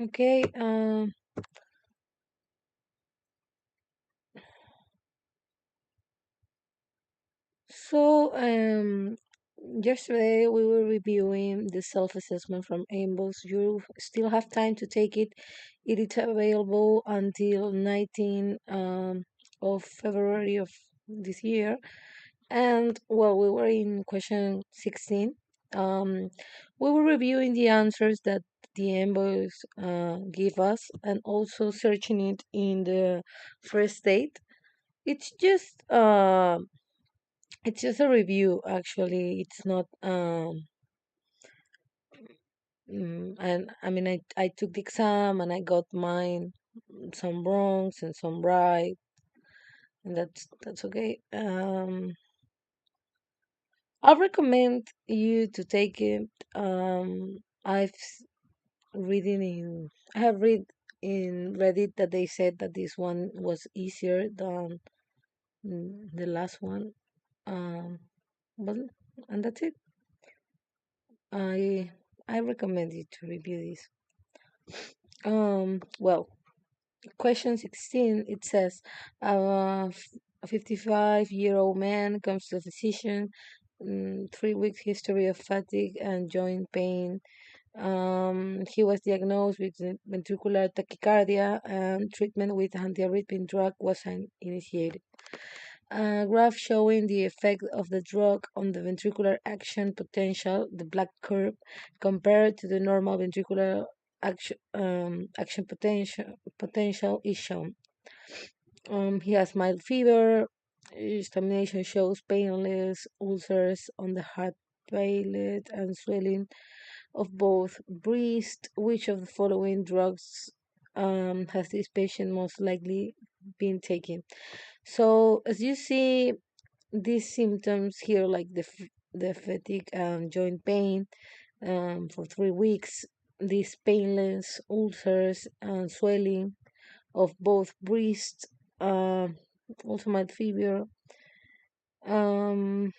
Okay. So yesterday we were reviewing the self-assessment from AIMBOS. You still have time to take it. It is available until 19 of February of this year. And well, we were in question 16. Um, we were reviewing the answers that the AIMBOS give us and also searching it in the first state. It's just a review, actually. It's not and I mean, I took the exam and I got mine, some wrongs and some right, and that's okay. I recommend you to take it. Reading in I have read in Reddit that they said that this one was easier than the last one. Um, but and that's it. I I recommend you to review this. Well, question 16, it says, a 55-year-old man comes to the physician, 3 weeks history of fatigue and joint pain. He was diagnosed with ventricular tachycardia and treatment with antiarrhythmic drug was initiated. A graph showing the effect of the drug on the ventricular action potential, the black curve, compared to the normal ventricular action potential is shown. He has mild fever. Examination shows painless ulcers on the heart palate and swelling of both breast. Which of the following drugs has this patient most likely been taking? So, as you see, these symptoms here, like the fatigue and joint pain for 3 weeks, these painless ulcers and swelling of both breasts, also mild fever. Um,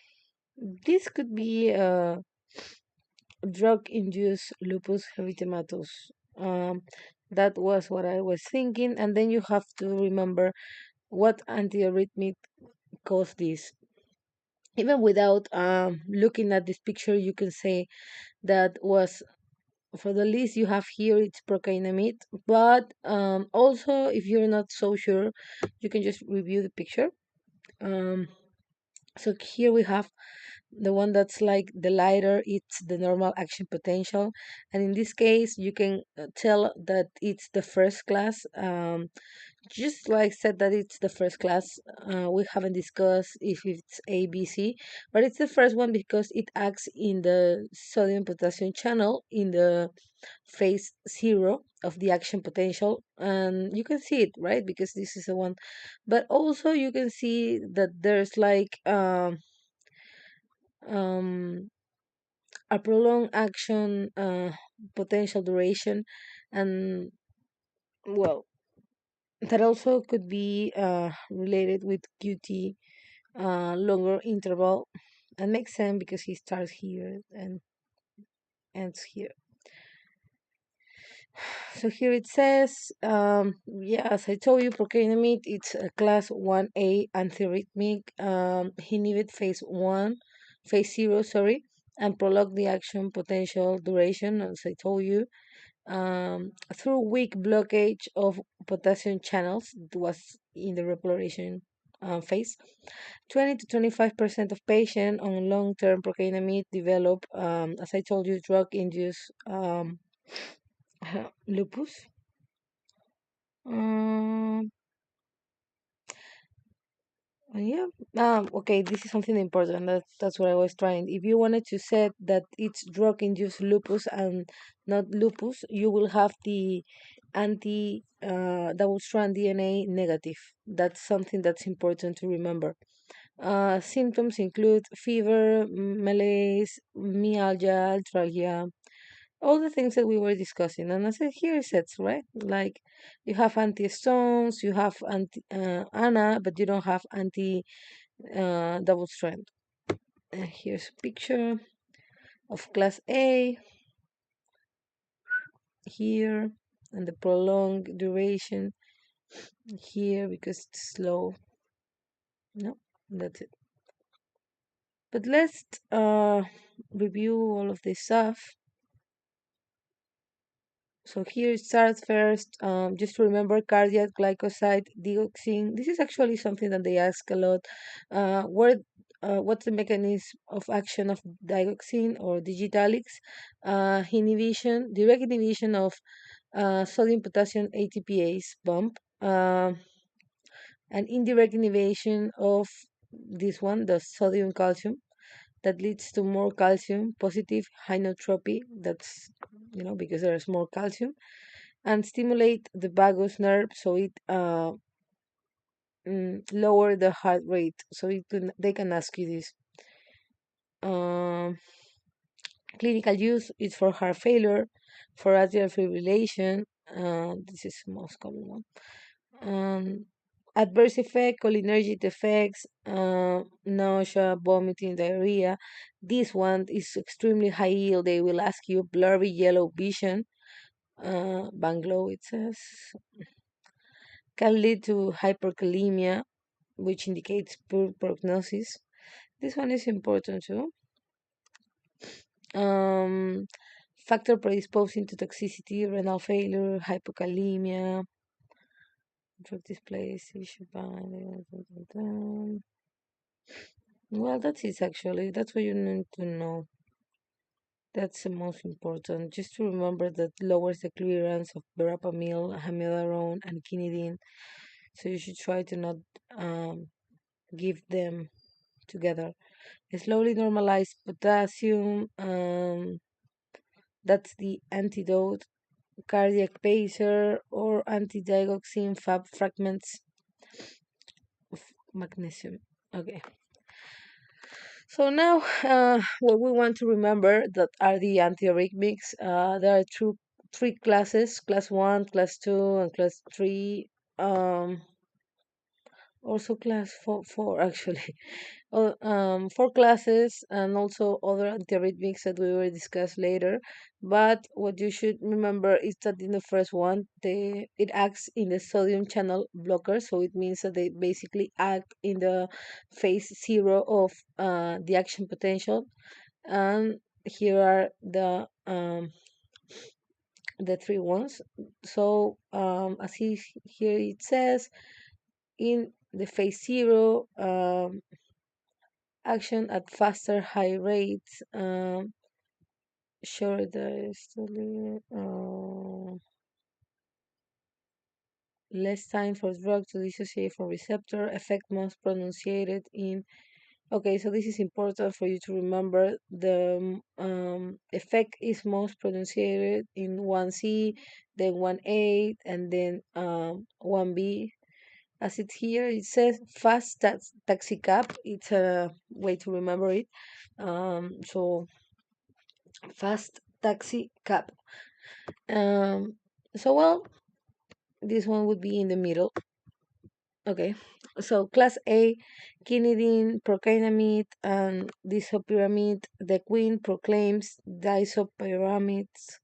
this could be drug-induced lupus erythematosus. Um, that was what I was thinking, and then you have to remember what antiarrhythmic caused this. Even without looking at this picture, you can say that was for the list you have here. It's procainamide, but also if you're not so sure, you can just review the picture. Um, so here we have the one that's like the lighter, it's the normal action potential, and in this case you can tell that it's the first class. Just like said that it's the first class. We haven't discussed if it's A, B, C, but it's the first one because it acts in the sodium potassium channel in the phase zero of the action potential, and you can see it, right? Because this is the one. But also you can see that there's like um, a prolonged action potential duration, and well, that also could be related with QT, longer interval, and makes sense because he starts here and ends here. So here it says, yeah, as I told you, procainamide, it's a class 1A antiarrhythmic. Inhibit phase zero, sorry, and prolong the action potential duration, as I told you, through weak blockage of potassium channels. It was in the reploration phase. 20 to 25% of patients on long-term procainamide develop, as I told you, drug-induced lupus. Um, yeah. Okay, this is something important. That's what I was trying. If you wanted to say that it's drug-induced lupus and not lupus, you will have the anti double-strand DNA negative. That's something that's important to remember. Symptoms include fever, malaise, myalgia, arthralgia, all the things that we were discussing. And as I here it says, right? Like you have anti-stones, you have anti ANA, but you don't have anti double strand. Here's a picture of class A here. and the prolonged duration here because it's slow. No, that's it. But let's review all of this stuff. So here it starts first. Just to remember cardiac glycoside dioxin. This is actually something that they ask a lot. What's the mechanism of action of dioxin or digitalics? Inhibition, direct inhibition of sodium potassium ATPase bump. And indirect inhibition of this one, the sodium calcium, that leads to more calcium, positive inotropy. That's because there's more calcium, and stimulate the vagus nerve so it lower the heart rate. So they can ask you this. Um, Clinical use is for heart failure, for atrial fibrillation. This is the most common one. Um, Adverse effect, cholinergic effects, nausea, vomiting, diarrhea. This one is extremely high yield. They will ask you blurry yellow vision. Banglow, it says, can lead to hyperkalemia, which indicates poor prognosis. This one is important too. Um, Factor predisposing to toxicity, renal failure, hypokalemia, drug displays, issue by. Well, that's it actually. That's what you need to know. That's the most important. Just to remember that lowers the clearance of verapamil, amiodarone, and quinidine. So you should try to not give them together. Slowly normalize potassium. That's the antidote. Cardiac pacer or antidigoxin fab fragments of magnesium. Okay. So now, what we want to remember that are the antiarrhythmics. There are three classes: class one, class two, and class three. Um, Also class four actually. Four classes and also other antiarrhythmics that we will discuss later. But what you should remember is that in the first one, it acts in the sodium channel blocker, so it means that they basically act in the phase zero of the action potential. And here are the three ones. So as here it says in the phase zero. Action at faster high rates, shorter less time for drug to dissociate from receptor, effect most pronounced in. Okay, so this is important for you to remember. The effect is most pronounced in 1C, then 1A, and then 1B. As it's here, it says fast taxi cab. It's a way to remember it. So fast taxi cab. Um, so well, this one would be in the middle. Okay. So class A, quinidine, procainamide, and disopyramide. The queen proclaims disopyramides.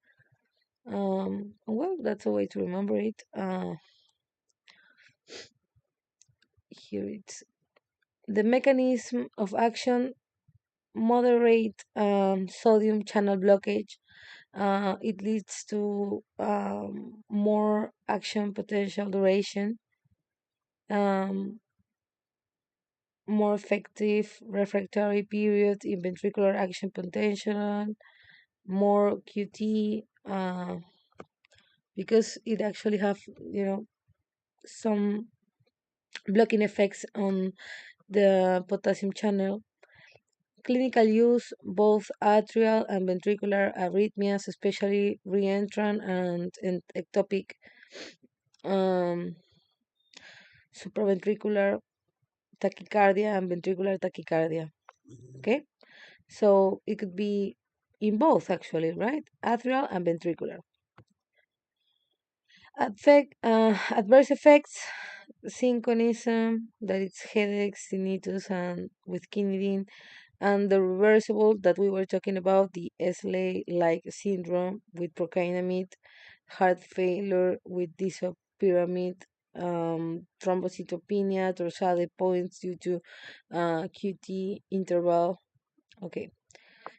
Well, that's a way to remember it. Here it's the mechanism of action: moderate sodium channel blockage. It leads to more action potential duration, um, more effective refractory period in ventricular action potential, more QT, because it actually have some blocking effects on the potassium channel. Clinical use, both atrial and ventricular arrhythmias, especially reentrant and ectopic, um, supraventricular tachycardia and ventricular tachycardia. Okay, so it could be in both actually, right? Atrial and ventricular. Adverse effects, synchronism, that it's headaches, tinnitus, and with quinidine, and the reversible that we were talking about, the SLA like syndrome with procainamide, heart failure with pyramid, thrombocytopenia, dorsal points due to QT interval. Okay,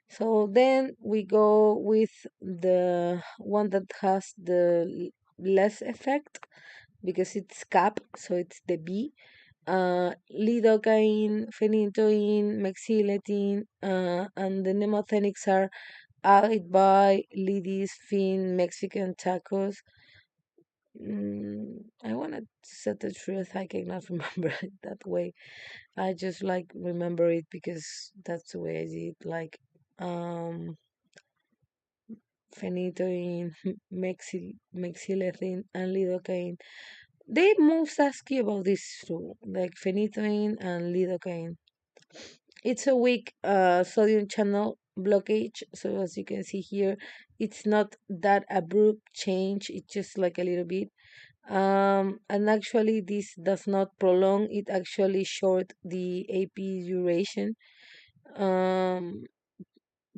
so then we go with the one that has the less effect because it's cap, so it's the B. Lidocaine, phenytoin, mexiletine, and the mnemothenics are added by Lidis, Fin, Mexican tacos. I want to set the truth. I cannot remember it that way. I just like remember it because that's the way I did. Like, um, phenytoin, mexiletine, and lidocaine. They most ask you about these two, like phenytoin and lidocaine. It's a weak sodium channel blockage. So as you can see here, it's not that abrupt change. It's just like a little bit. And actually, this does not prolong. It actually short the AP duration. Um,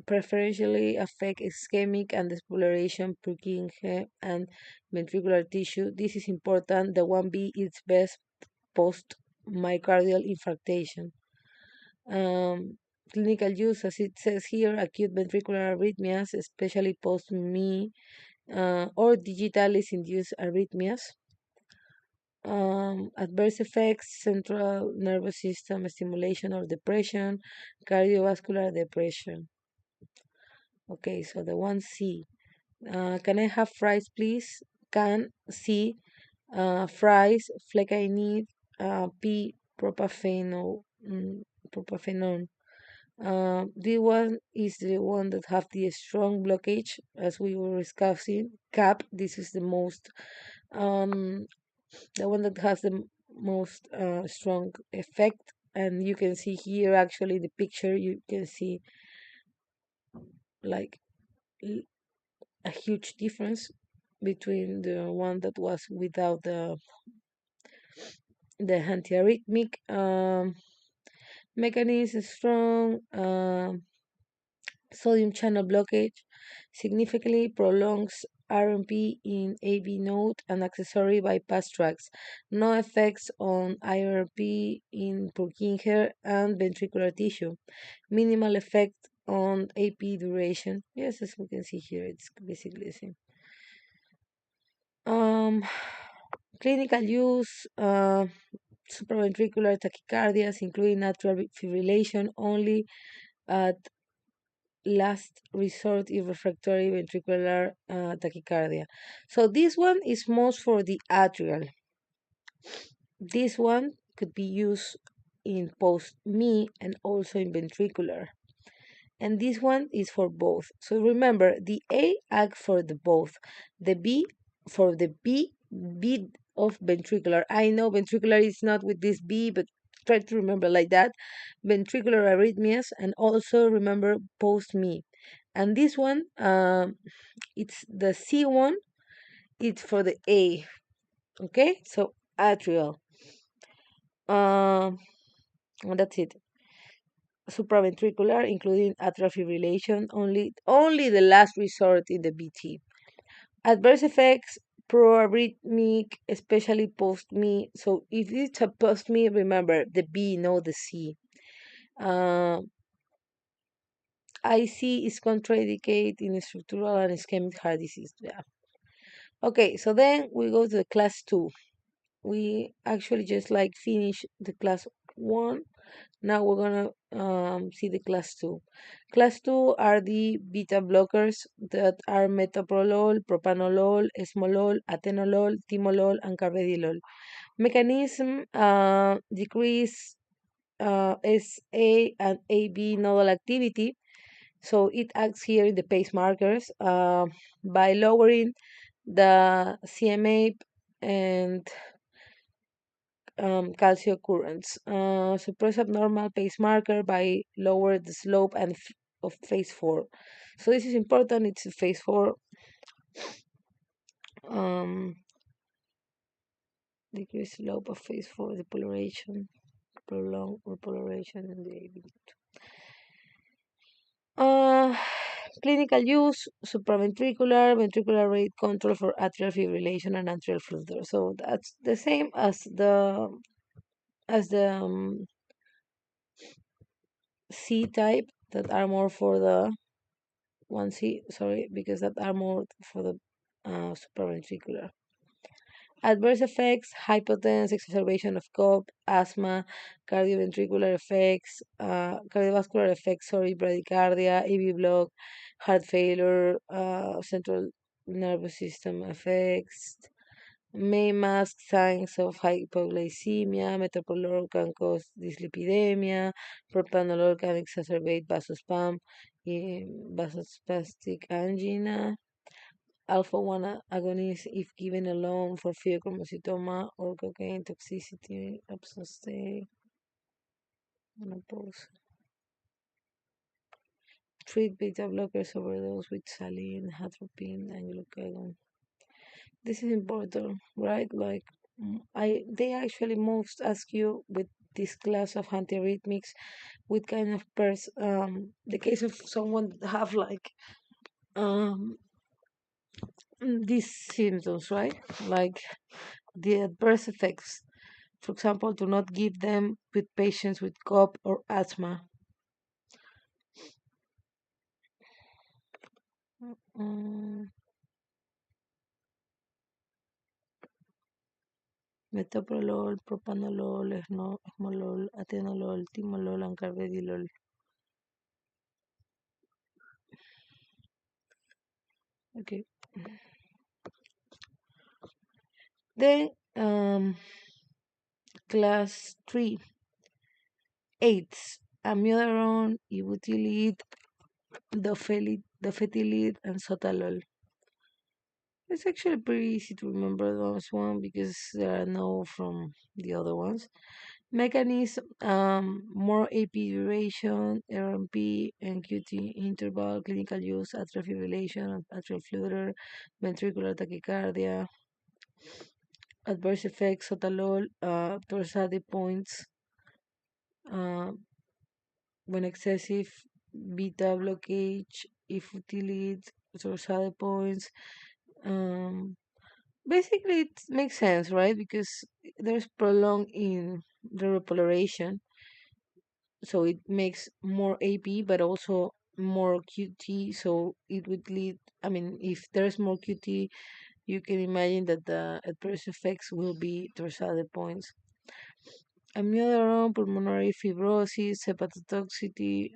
Preferentially affect ischemic and depolarization Purkinje and ventricular tissue. This is important. The 1B is best post myocardial infarction. Clinical use, as it says here, acute ventricular arrhythmias, especially post-ME or digitalis induced arrhythmias. Adverse effects, central nervous system stimulation or depression, cardiovascular depression. Okay, so the 1C. Can I have fries, please? Can C. Fries, flecainide, P. Propafenone. The one is the one that have the strong blockage, as we were discussing. CAP, this is the most, the one that has the most strong effect. And you can see here, actually, the picture, you can see like l- a huge difference between the one that was without the antiarrhythmic mechanism, strong. Sodium channel blockage significantly prolongs RMP in AV node and accessory bypass tracks. No effects on IRP in Purkinje and ventricular tissue. Minimal effect on AP duration. Yes, as we can see here, it's basically the same. Um, Clinical use, supraventricular tachycardias, including atrial fibrillation, only at last resort in refractory ventricular tachycardia. So this one is most for the atrial. This one could be used in post-ME and also in ventricular. And this one is for both. So remember, the A acts for the both. The B for the B of ventricular. I know ventricular is not with this B, but try to remember like that. Ventricular arrhythmias, and also remember post-ME. And this one, it's the C one. It's for the A. Okay, so atrial. And that's it. Supraventricular, including atrial fibrillation, only the last resort in the BT. Adverse effects, proarrhythmic, especially post-ME. So if it's a post-ME, remember the B, not the C. Uh, IC is contraindicated in structural and ischemic heart disease. Yeah. Okay, so then we go to the class 2. We actually just like finish the class 1. Now we're gonna see the class 2. Class 2 are the beta blockers that are metoprolol, propanolol, esmolol, atenolol, timolol, and carvedilol. Mechanism, decrease SA and AB nodal activity. So it acts here in the pace markers by lowering the CMA and calcium currents. Suppress abnormal pace marker by lower the slope and of phase 4. So this is important. It's phase 4. Um, Decrease slope of phase 4 depolarization, prolonged repolarization in the AV. Clinical use, supraventricular, ventricular rate control for atrial fibrillation and atrial flutter. So that's the same as the C type that are more for the 1C, sorry, because that are more for the supraventricular. Adverse effects, hypotension, exacerbation of cough, asthma, cardioventricular effects, cardiovascular effects, sorry, bradycardia, AV block, heart failure, central nervous system effects, may mask signs of hypoglycemia, metoprolol can cause dyslipidemia, propranolol can exacerbate vasospasm, vasospastic angina, alpha 1 agonist, if given alone for pheochromocytoma or cocaine toxicity, absence state, menopause. Treat beta blockers overdose with saline, atropine, and glucagon. This is important, right? Like, they actually most ask you with this class of antiarrhythmics with kind of the case of someone that have like um these symptoms, right? Like the adverse effects. For example, do not give them with patients with cough or asthma. Mm, Metoprolol, propanolol, esmolol, atenolol, timolol, and carvedilol. Okay. Then, class 3, AIDS, amiodarone, ibutylid, dofetilid, and sotalol. It's actually pretty easy to remember those one because there are no from the other ones. Mechanism, more AP duration, RMP, and QT interval, clinical use, atrial fibrillation, atrial flutter, ventricular tachycardia, adverse effects, sotalol, torsade points, uh, when excessive, beta blockage, efutilid, torsade points. Um, Basically, it makes sense, right? Because there's prolonged in the repolarization, so it makes more AP, but also more QT. So it would lead. I mean, if there's more QT, you can imagine that the adverse effects will be torsade points. Amiodarone, pulmonary fibrosis, hepatotoxicity,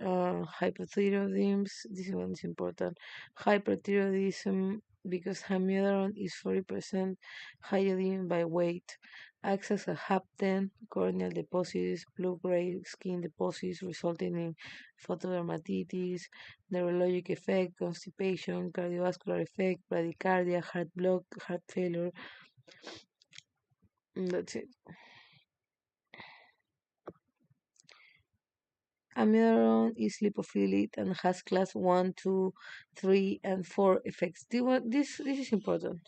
hypothyroidism. This one is important. Hyperthyroidism, because amiodarone is 40% iodine by weight. Acts as a hapten, corneal deposits, blue-gray skin deposits resulting in photodermatitis, neurologic effect, constipation, cardiovascular effect, bradycardia, heart block, heart failure. That's it. Amiodarone is lipophilic and has class 1, 2, 3, and 4 effects. This is important.